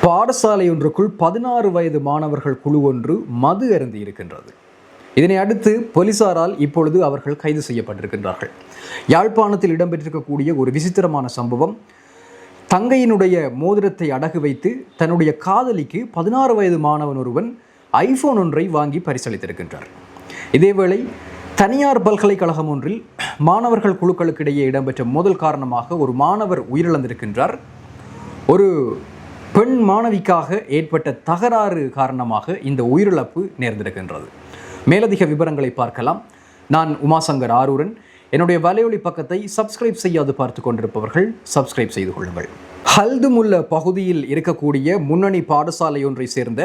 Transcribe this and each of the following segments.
பாடசாலை ஒன்றுக்குள் 16 வயது மாணவர்கள் குழு ஒன்று மது அருந்தி இருக்கின்றது. இதனை அடுத்து போலீசாரால் இப்பொழுது அவர்கள் கைது செய்யப்பட்டிருக்கின்றார்கள். யாழ்ப்பாணத்தில் இடம்பெற்றிருக்கக்கூடிய ஒரு விசித்திரமான சம்பவம். தங்கையினுடைய மோதிரத்தை அடகு வைத்து தன்னுடைய காதலிக்கு 16 வயது மாணவன் ஒருவன் ஐபோன் ஒன்றை வாங்கி பரிசளித்திருக்கின்றார். இதேவேளை தனியார் பல்கலைக்கழகம் ஒன்றில் மாணவர்கள் குழுக்களுக்கு இடையே இடம்பெற்ற மோதல் காரணமாக ஒரு மாணவர் உயிரிழந்திருக்கின்றார். ஒரு பெண் மாணவிக்காக ஏற்பட்ட தகராறு காரணமாக இந்த உயிரிழப்பு நேர்ந்திருக்கின்றது. மேலதிக விவரங்களை பார்க்கலாம். நான் உமாசங்கர் ஆரூரன். என்னுடைய வலையொலி பக்கத்தை சப்ஸ்கிரைப் செய்யாது பார்த்து கொண்டிருப்பவர்கள் சப்ஸ்கிரைப் செய்து கொள்ளுங்கள். ஹல்துமுல்ல பகுதியில் இருக்கக்கூடிய முன்னணி பாடசாலை ஒன்றை சேர்ந்த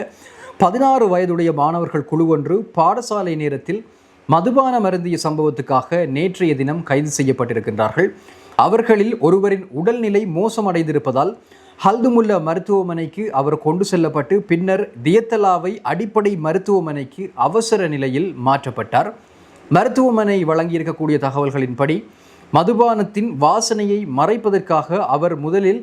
16 வயதுடைய மாணவர்கள் குழு ஒன்று பாடசாலை நேரத்தில் மதுபானம் அருந்திய சம்பவத்துக்காக நேற்றைய தினம் கைது செய்யப்பட்டிருக்கின்றார்கள். அவர்களில் ஒருவரின் உடல்நிலை மோசமடைந்திருப்பதால் ஹல்துமுல்ல மருத்துவமனைக்கு அவர் கொண்டு செல்லப்பட்டு பின்னர் தியத்தலாவை அடிப்படை மருத்துவமனைக்கு அவசர நிலையில் மாற்றப்பட்டார். மருத்துவமனை வழங்கியிருக்கக்கூடிய தகவல்களின்படி மதுபானத்தின் வாசனையை மறைப்பதற்காக அவர் முதலில்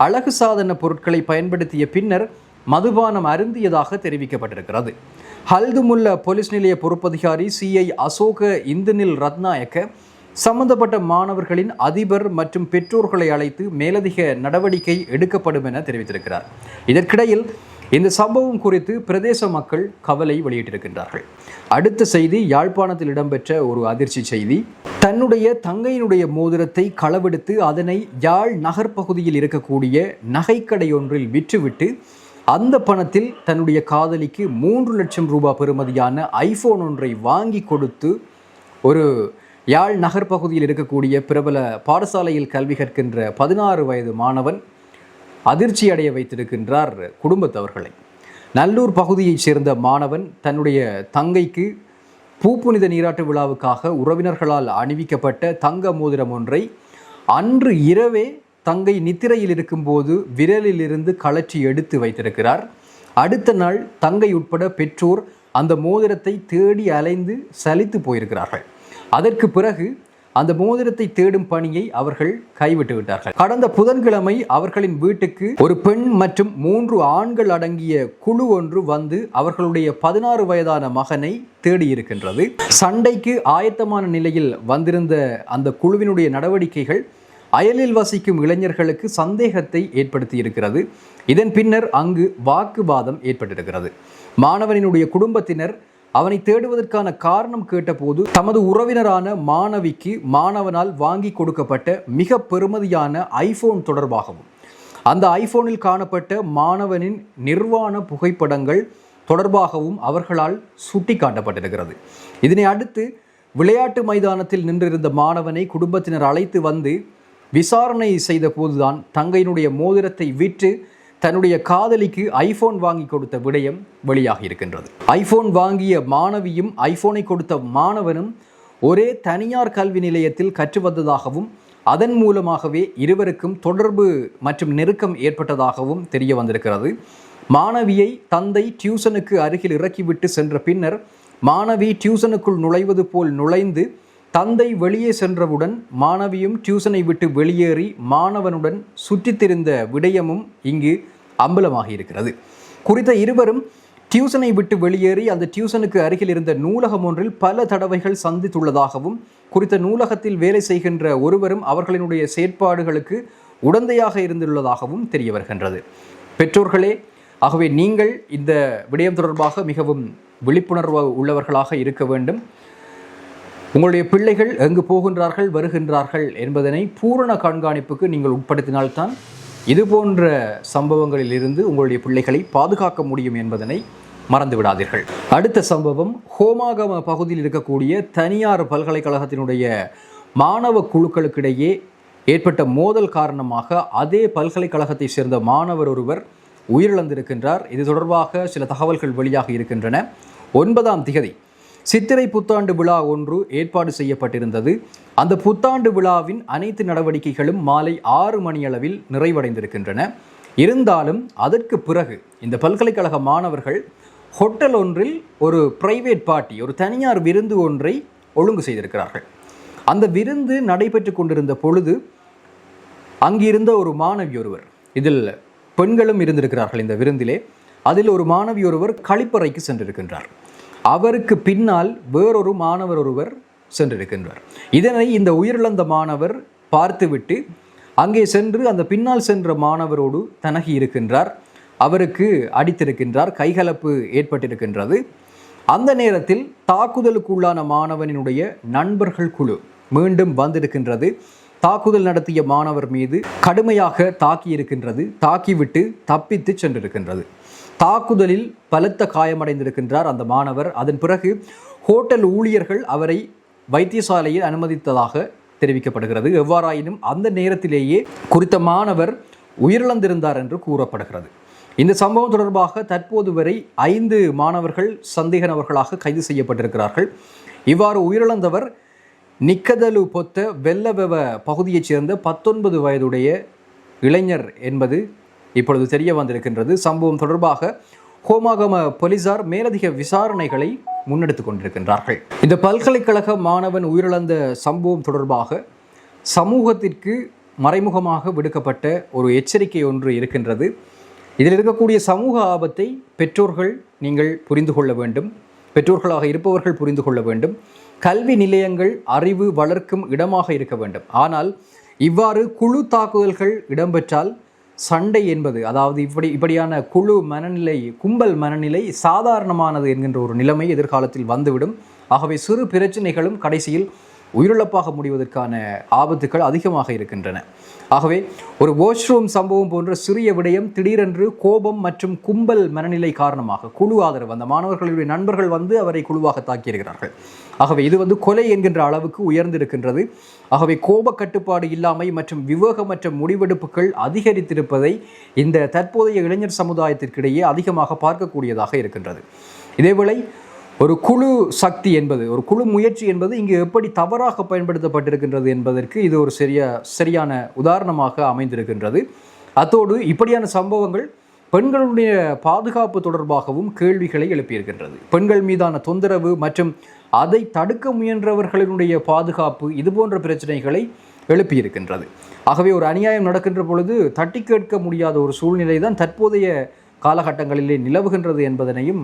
அழகு சாதன பொருட்களை பயன்படுத்திய பின்னர் மதுபானம் அருந்தியதாக தெரிவிக்கப்பட்டிருக்கிறது. ஹல்துமுல்ல போலீஸ் நிலைய பொறுப்பதிகாரி CI அசோக இந்தனில் ரத்நாயக்க சம்பந்தப்பட்ட மாணவர்களின் அதிபர் மற்றும் பெற்றோர்களை அழைத்து மேலதிக நடவடிக்கை எடுக்கப்படும் என தெரிவித்திருக்கிறார். இதற்கிடையில் இந்த சம்பவம் குறித்து பிரதேச மக்கள் கவலை வெளியிட்டிருக்கின்றார்கள். அடுத்த செய்தி, யாழ்ப்பாணத்தில் இடம்பெற்ற ஒரு அதிர்ச்சி செய்தி. தன்னுடைய தங்கையினுடைய மோதிரத்தை களவெடுத்து அதனை யாழ் நகர் பகுதியில் இருக்கக்கூடிய நகைக்கடை ஒன்றில் விற்றுவிட்டு அந்த பணத்தில் தன்னுடைய காதலிக்கு 3 லட்சம் ரூபாய் பெறுமதியான ஐபோன் ஒன்றை வாங்கி கொடுத்து ஒரு யாழ் நகர் பகுதியில் இருக்கக்கூடிய பிரபல பாடசாலையில் கல்வி கற்கின்ற 16 வயது மாணவன் அதிர்ச்சி அடைய வைத்திருக்கின்றார் குடும்பத்தவர்களை. நல்லூர் பகுதியைச் சேர்ந்த மாணவன் தன்னுடைய தங்கைக்கு பூப்புனித நீராட்டு விழாவுக்காக உறவினர்களால் அணிவிக்கப்பட்ட தங்க மோதிரம் ஒன்றை அன்று இரவே தங்கை நித்திரையில் இருக்கும்போது விரலிலிருந்து கழற்றி எடுத்து வைத்திருக்கிறார். அடுத்த நாள் தங்கை உட்பட பெற்றோர் அந்த மோதிரத்தை தேடி அலைந்து சலித்து போயிருக்கிறார்கள். அதற்கு பிறகு அந்த மோதிரத்தை தேடும் பணியை அவர்கள் கைவிட்டு விட்டார்கள். கடந்த புதன்கிழமை அவர்களின் வீட்டுக்கு ஒரு பெண் மற்றும் 3 ஆண்கள் அடங்கிய குழு ஒன்று வந்து அவர்களுடைய 16 வயதான மகனை தேடியிருக்கின்றது. சண்டைக்கு ஆயத்தமான நிலையில் வந்திருந்த அந்த குழுவினுடைய நடவடிக்கைகள் அயலில் வசிக்கும் இளைஞர்களுக்கு சந்தேகத்தை ஏற்படுத்தி இருக்கிறது. இதன் பின்னர் அங்கு வாக்குவாதம் ஏற்பட்டிருக்கிறது. மாணவனினுடைய குடும்பத்தினர் அவனை தேடுவதற்கான காரணம் கேட்டபோது தமது உறவினரான மாணவிக்கு மாணவனால் வாங்கி கொடுக்கப்பட்ட மிக பெறுமதியான ஐபோன் தொடர்பாகவும் அந்த ஐபோனில் காணப்பட்ட மாணவனின் நிர்வாண புகைப்படங்கள் தொடர்பாகவும் அவர்களால் சுட்டி காட்டப்பட்டிருக்கிறது. இதனை அடுத்து விளையாட்டு மைதானத்தில் நின்றிருந்த மாணவனை குடும்பத்தினர் அழைத்து வந்து விசாரணை செய்த போதுதான் தங்கையினுடைய மோதிரத்தை விற்று தன்னுடைய காதலிக்கு ஐபோன் வாங்கி கொடுத்த விடயம் வெளியாகி இருக்கின்றது. ஐபோன் வாங்கிய மாணவியும் ஐபோனை கொடுத்த மாணவனும் ஒரே தனியார் கல்வி நிலையத்தில் கற்று வந்ததாகவும் அதன் மூலமாகவே இருவருக்கும் தொடர்பு மற்றும் நெருக்கம் ஏற்பட்டதாகவும் தெரிய வந்திருக்கிறது. மாணவியை தந்தை டியூசனுக்கு அருகில் இறக்கிவிட்டு சென்ற பின்னர் மாணவி டியூசனுக்குள் நுழைவது போல் நுழைந்து தந்தை வெளியே சென்றவுடன் மாணவியும் டியூசனை விட்டு வெளியேறி மாணவனுடன் சுற்றித்திருந்த விடயமும் இங்கு அம்பலமாகி இருக்கிறது. குறித்த இருவரும் டியூசனை விட்டு வெளியேறி அந்த டியூசனுக்கு அருகில் இருந்த நூலகம் ஒன்றில் பல தடவைகள் சந்தித்துள்ளதாகவும் குறித்த நூலகத்தில் வேலை செய்கின்ற ஒருவரும் அவர்களினுடைய செயற்பாடுகளுக்கு உடந்தையாக இருந்துள்ளதாகவும் தெரிய வருகின்றது. பெற்றோர்களே, ஆகவே நீங்கள் இந்த விடயம் தொடர்பாக மிகவும் விழிப்புணர்வு உள்ளவர்களாக இருக்க வேண்டும். உங்களுடைய பிள்ளைகள் எங்கு போகின்றார்கள் வருகின்றார்கள் என்பதனை பூரண கண்காணிப்புக்கு நீங்கள் உட்படுத்தினால்தான் இது போன்ற சம்பவங்களில் இருந்து உங்களுடைய பிள்ளைகளை பாதுகாக்க முடியும் என்பதனை மறந்து விடாதீர்கள். அடுத்த சம்பவம், ஹோமாகம பகுதியில் இருக்கக்கூடிய தனியார் பல்கலைக்கழகத்தினுடைய மாணவ குழுக்களுக்கிடையே ஏற்பட்ட மோதல் காரணமாக அதே பல்கலைக்கழகத்தை சேர்ந்த மாணவர் ஒருவர் உயிரிழந்திருக்கின்றார். இது தொடர்பாக சில தகவல்கள் வெளியாகி இருக்கின்றன. 9ஆம் திகதி சித்திரை புத்தாண்டு விழா ஒன்று ஏற்பாடு செய்யப்பட்டிருந்தது. அந்த புத்தாண்டு விழாவின் அனைத்து நடவடிக்கைகளும் மாலை 6 மணியளவில் நிறைவடைந்திருக்கின்றன. இருந்தாலும் அதற்கு பிறகு இந்த பல்கலைக்கழக மாணவர்கள் ஹோட்டல் ஒன்றில் ஒரு பிரைவேட் பார்ட்டி, ஒரு தனியார் விருந்து ஒன்றை ஒழுங்கு செய்திருக்கிறார்கள். அந்த விருந்து நடைபெற்று கொண்டிருந்த பொழுது அங்கிருந்த ஒரு மாணவி ஒருவர், இதில் பெண்களும் இருந்திருக்கிறார்கள் இந்த விருந்திலே. அதில் ஒரு மாணவி ஒருவர் கழிப்பறைக்கு சென்றிருக்கின்றார். அவருக்கு பின்னால் வேறொரு மாணவர் ஒருவர் சென்றிருக்கின்றார். இதனை இந்த உயிரிழந்த மாணவர் பார்த்துவிட்டு அங்கே சென்று அந்த பின்னால் சென்ற மாணவரோடு தனகி இருக்கின்றார். அவருக்கு அடித்திருக்கின்றார். கைகலப்பு ஏற்பட்டிருக்கின்றது. அந்த நேரத்தில் தாக்குதலுக்குள்ளான மாணவனினுடைய நண்பர்கள் குழு மீண்டும் வந்திருக்கின்றது. தாக்குதல் நடத்திய மாணவர் மீது கடுமையாக தாக்கியிருக்கின்றது. தாக்கிவிட்டு தப்பித்து சென்றிருக்கின்றது. தாக்குதலில் பலத்த காயமடைந்திருக்கின்றார் அந்த மாணவர். அதன் பிறகு ஹோட்டல் ஊழியர்கள் அவரை வைத்தியசாலையில் அனுமதித்ததாக தெரிவிக்கப்படுகிறது. எவ்வாறாயினும் அந்த நேரத்திலேயே குறித்த மாணவர் உயிரிழந்திருந்தார் என்று கூறப்படுகிறது. இந்த சம்பவம் தொடர்பாக தற்போது வரை 5 மாணவர்கள் சந்தேக நபர்களாக கைது செய்யப்பட்டிருக்கிறார்கள். இவ்வாறு உயிரிழந்தவர் நிக்கதலு பொத்த வெள்ளவெவ பகுதியைச் சேர்ந்த 19 வயதுடைய இளைஞர் என்பது இப்பொழுது தெரிய வந்திருக்கின்றது. சம்பவம் தொடர்பாக ஹோமாகம போலீசார் மேலதிக விசாரணைகளை முன்னெடுத்துக் கொண்டிருக்கின்றார்கள். இந்த பல்கலைக்கழக மாணவன் உயிரிழந்த சம்பவம் தொடர்பாக சமூகத்திற்கு மறைமுகமாக விடுக்கப்பட்ட ஒரு எச்சரிக்கை ஒன்று இருக்கின்றது. இதில் இருக்கக்கூடிய சமூக ஆபத்தை பெற்றோர்கள் நீங்கள் புரிந்து கொள்ள வேண்டும். பெற்றோர்களாக இருப்பவர்கள் புரிந்து கொள்ள வேண்டும். கல்வி நிலையங்கள் அறிவு வளர்க்கும் இடமாக இருக்க வேண்டும். ஆனால் இவ்வாறு குழு தாக்குதல்கள் இடம்பெற்றால் சண்டை என்பது, அதாவது இப்படியான குழு மனநிலை, கும்பல் மனநிலை சாதாரணமானது என்கின்ற ஒரு நிலைமை எதிர்காலத்தில் வந்துவிடும். ஆகவே சிறு பிரச்சனைகளும் கடைசியில் உயிரிழப்பாக முடிவதற்கான ஆபத்துக்கள் அதிகமாக இருக்கின்றன. ஆகவே ஒரு வாஷ்ரூம் சம்பவம் போன்ற சிறிய விடயம் திடீரென்று கோபம் மற்றும் கும்பல் மனநிலை காரணமாக குழு ஆதரவு, அந்த மாணவர்களுடைய நண்பர்கள் வந்து அவரை குழுவாக தாக்கியிருக்கிறார்கள். ஆகவே இது கொலை என்கின்ற அளவுக்கு உயர்ந்திருக்கின்றது. ஆகவே கோப கட்டுப்பாடு இல்லாமை மற்றும் விவேகமற்ற முடிவெடுப்புகள் அதிகரித்திருப்பதை இந்த தற்போதைய இளைஞர் சமுதாயத்திற்கிடையே அதிகமாக பார்க்கக்கூடியதாக இருக்கின்றது. இதேவேளை ஒரு குழு சக்தி என்பது, ஒரு குழு முயற்சி என்பது இங்கு எப்படி தவறாக பயன்படுத்தப்பட்டிருக்கின்றது என்பதற்கு இது ஒரு சரியான உதாரணமாக அமைந்திருக்கின்றது. அத்தோடு இப்படியான சம்பவங்கள் பெண்களுடைய பாதுகாப்பு தொடர்பாகவும் கேள்விகளை எழுப்பியிருக்கின்றது. பெண்கள் மீதான தொந்தரவு மற்றும் அதை தடுக்க முயன்றவர்களினுடைய பாதுகாப்பு, இதுபோன்ற பிரச்சனைகளை எழுப்பியிருக்கின்றது. ஆகவே ஒரு அநியாயம் நடக்கின்ற பொழுது தட்டி கேட்க முடியாத ஒரு சூழ்நிலை தான் தற்போதைய காலகட்டங்களிலே நிலவுகின்றது என்பதனையும்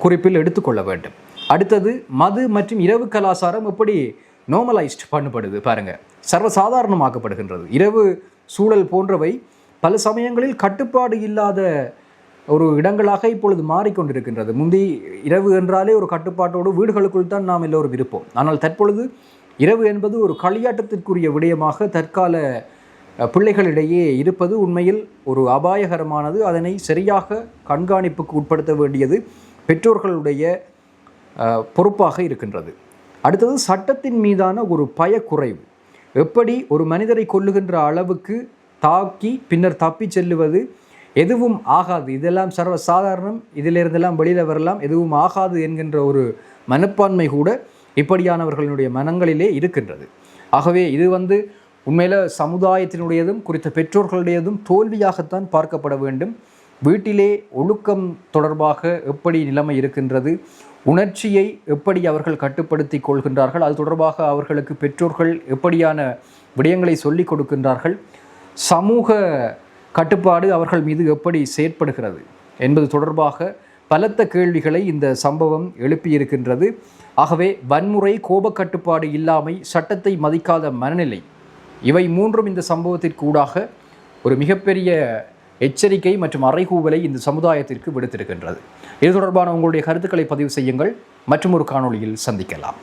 குறிப்பில் எடுத்துக்கொள்ள வேண்டும். அடுத்தது மது மற்றும் இரவு கலாச்சாரம் எப்படி நார்மலைஸ்ட் பண்ணப்படுது பாருங்க, சர்வசாதாரணமாக்கப்படுகின்றது. இரவு சூழல் போன்றவை பல சமயங்களில் கட்டுப்பாடு இல்லாத ஒரு இடங்களாக இப்பொழுது மாறிக்கொண்டிருக்கின்றது. முந்தி இரவு என்றாலே ஒரு கட்டுப்பாட்டோடு வீடுகளுக்குள் தான் நாம் எல்லோரும் இருப்போம். ஆனால் தற்பொழுது இரவு என்பது ஒரு களியாட்டத்திற்குரிய விடயமாக தற்கால பிள்ளைகளிடையே இருப்பது உண்மையில் ஒரு அபாயகரமானது. அதனை சரியாக கண்காணிப்புக்கு உட்படுத்த வேண்டியது பெற்றோர்களுடைய பொறுப்பாக இருக்கின்றது. அடுத்தது சட்டத்தின் மீதான ஒரு பயக்குறைவு. எப்படி ஒரு மனிதரை கொல்லுகின்ற அளவுக்கு தாக்கி பின்னர் தப்பி செல்லுவது, எதுவும் ஆகாது, இதெல்லாம் சர்வசாதாரணம், இதிலிருந்தெல்லாம் வெளியில் வரலாம், எதுவும் ஆகாது என்கின்ற ஒரு மனப்பான்மை கூட இப்படியானவர்களுடைய மனங்களிலே இருக்கின்றது. ஆகவே இது உண்மையில் சமுதாயத்தினுடையதும் குறித்த பெற்றோர்களுடையதும் தோல்வியாகத்தான் பார்க்கப்பட வேண்டும். வீட்டிலே ஒழுக்கம் தொடர்பாக எப்படி நிலைமை இருக்கின்றது, உணர்ச்சியை எப்படி அவர்கள் கட்டுப்படுத்தி கொள்கின்றார்கள், அது தொடர்பாக அவர்களுக்கு பெற்றோர்கள் எப்படியான விடயங்களை சொல்லிக் கொடுக்கின்றார்கள், சமூக கட்டுப்பாடு அவர்கள் மீது எப்படி செயற்படுகிறது என்பது தொடர்பாக பலத்த கேள்விகளை இந்த சம்பவம் எழுப்பியிருக்கின்றது. ஆகவே வன்முறை, கோபக்கட்டுப்பாடு இல்லாமை, சட்டத்தை மதிக்காத மனநிலை, இவை மூன்றும் இந்த சம்பவத்திற்கு ஊடாக ஒரு மிகப்பெரிய எச்சரிக்கை மற்றும் அறைகூவலை இந்த சமுதாயத்திற்கு விடுத்திருக்கின்றது. இது தொடர்பான உங்களுடைய கருத்துக்களை பதிவு செய்யுங்கள். மற்றும் ஒரு காணொளியில் சந்திக்கலாம்.